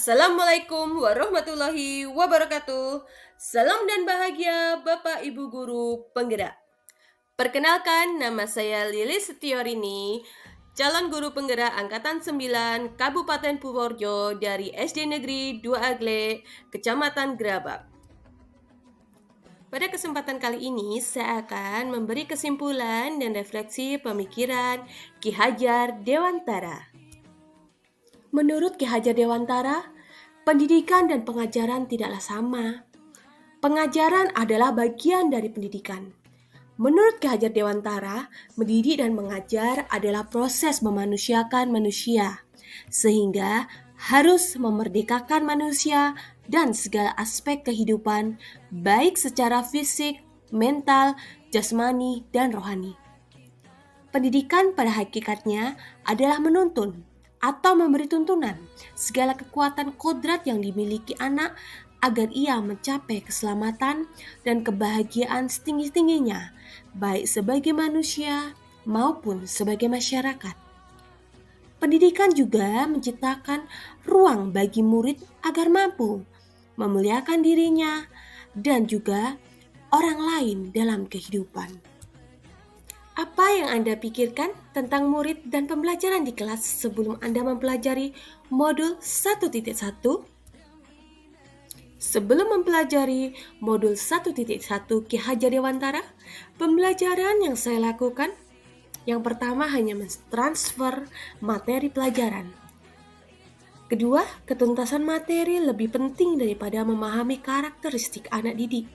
Assalamualaikum warahmatullahi wabarakatuh. Salam dan bahagia Bapak Ibu Guru Penggerak. Perkenalkan, nama saya Lilis Setiorini, calon guru penggerak Angkatan 9 Kabupaten Purworejo dari SD Negeri 2 Agle, Kecamatan Gerabak. Pada kesempatan kali ini, saya akan memberi kesimpulan dan refleksi pemikiran Ki Hajar Dewantara. Menurut Ki Hajar Dewantara, pendidikan dan pengajaran tidaklah sama. Pengajaran adalah bagian dari pendidikan. Menurut Ki Hajar Dewantara, mendidik dan mengajar adalah proses memanusiakan manusia, sehingga harus memerdekakan manusia dan segala aspek kehidupan, baik secara fisik, mental, jasmani, dan rohani. Pendidikan pada hakikatnya adalah menuntun atau memberi tuntunan segala kekuatan kodrat yang dimiliki anak agar ia mencapai keselamatan dan kebahagiaan setinggi-tingginya, baik sebagai manusia maupun sebagai masyarakat. Pendidikan juga menciptakan ruang bagi murid agar mampu memuliakan dirinya dan juga orang lain dalam kehidupan. Apa yang Anda pikirkan tentang murid dan pembelajaran di kelas sebelum Anda mempelajari modul 1.1? Sebelum mempelajari modul 1.1 Ki Hajar Dewantara, pembelajaran yang saya lakukan yang pertama hanya mentransfer materi pelajaran. Kedua, ketuntasan materi lebih penting daripada memahami karakteristik anak didik.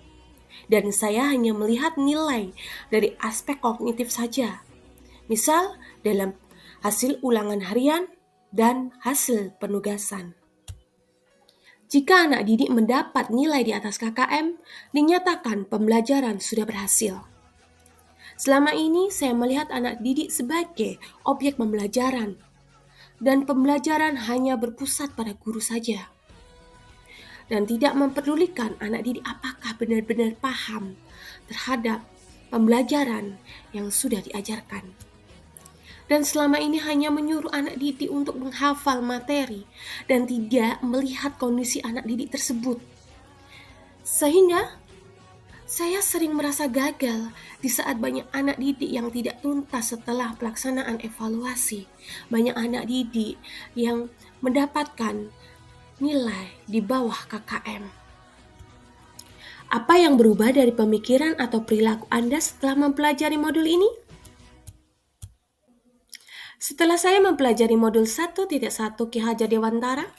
Dan saya hanya melihat nilai dari aspek kognitif saja. Misal dalam hasil ulangan harian dan hasil penugasan. Jika anak didik mendapat nilai di atas KKM, dinyatakan pembelajaran sudah berhasil. Selama ini saya melihat anak didik sebagai objek pembelajaran, dan pembelajaran hanya berpusat pada guru saja. Dan tidak memperdulikan anak didik apakah benar-benar paham terhadap pembelajaran yang sudah diajarkan. Dan selama ini hanya menyuruh anak didik untuk menghafal materi dan tidak melihat kondisi anak didik tersebut. Sehingga saya sering merasa gagal di saat banyak anak didik yang tidak tuntas setelah pelaksanaan evaluasi. Banyak anak didik yang mendapatkan nilai di bawah KKM. Apa yang berubah dari pemikiran atau perilaku Anda setelah mempelajari modul ini? Setelah saya mempelajari modul 1.1 Ki Hajar Dewantara,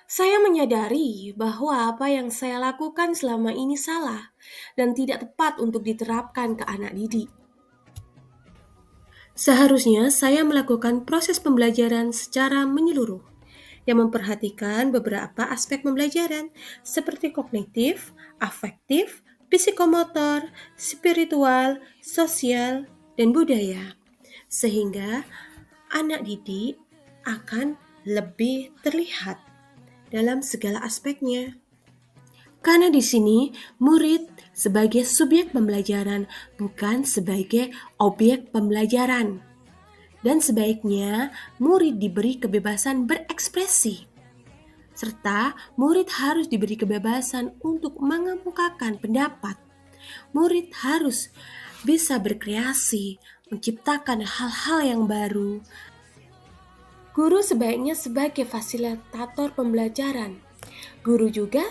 saya menyadari bahwa apa yang saya lakukan selama ini salah dan tidak tepat untuk diterapkan ke anak didik. Seharusnya saya melakukan proses pembelajaran secara menyeluruh yang memperhatikan beberapa aspek pembelajaran seperti kognitif, afektif, psikomotor, spiritual, sosial, dan budaya. Sehingga anak didik akan lebih terlihat dalam segala aspeknya. Karena di sini murid sebagai subjek pembelajaran bukan sebagai objek pembelajaran. Dan sebaiknya murid diberi kebebasan berekspresi, serta murid harus diberi kebebasan untuk mengemukakan pendapat. Murid harus bisa berkreasi, menciptakan hal-hal yang baru. Guru sebaiknya sebagai fasilitator pembelajaran. Guru juga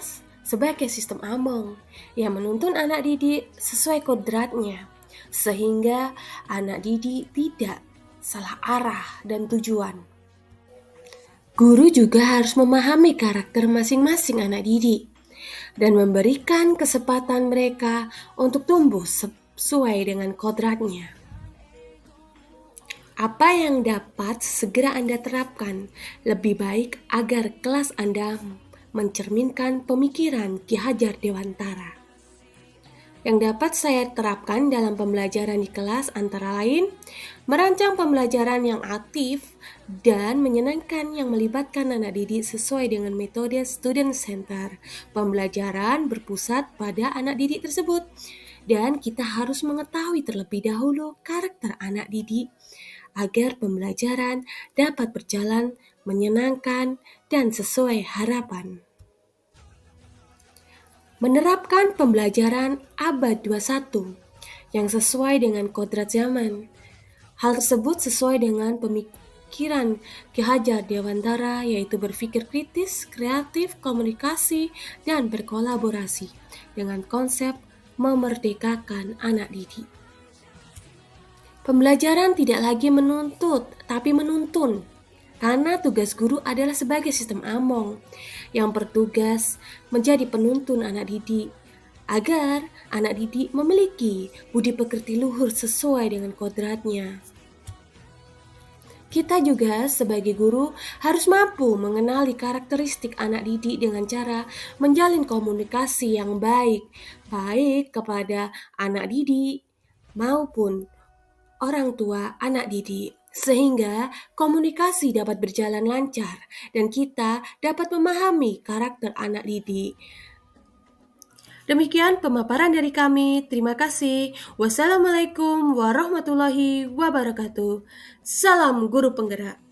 sebagai sistem among yang menuntun anak didik sesuai kodratnya, sehingga anak didik tidak salah arah dan tujuan. Guru juga harus memahami karakter masing-masing anak didik dan memberikan kesempatan mereka untuk tumbuh sesuai dengan kodratnya. Apa yang dapat segera Anda terapkan lebih baik agar kelas Anda mencerminkan pemikiran Ki Hajar Dewantara. Yang dapat saya terapkan dalam pembelajaran di kelas antara lain merancang pembelajaran yang aktif dan menyenangkan yang melibatkan anak didik sesuai dengan metode student center. Pembelajaran berpusat pada anak didik tersebut dan kita harus mengetahui terlebih dahulu karakter anak didik agar pembelajaran dapat berjalan menyenangkan dan sesuai harapan. Menerapkan pembelajaran abad 21 yang sesuai dengan kodrat zaman. Hal tersebut sesuai dengan pemikiran Ki Hajar Dewantara, yaitu berpikir kritis, kreatif, komunikasi, dan berkolaborasi dengan konsep memerdekakan anak didik. Pembelajaran tidak lagi menuntut, tapi menuntun. Karena tugas guru adalah sebagai sistem among yang bertugas menjadi penuntun anak didik, agar anak didik memiliki budi pekerti luhur sesuai dengan kodratnya. Kita juga sebagai guru harus mampu mengenali karakteristik anak didik dengan cara menjalin komunikasi yang baik kepada anak didik maupun orang tua anak didik, sehingga komunikasi dapat berjalan lancar dan kita dapat memahami karakter anak didik. Demikian pemaparan dari kami. Terima kasih. Wassalamualaikum warahmatullahi wabarakatuh. Salam guru penggerak.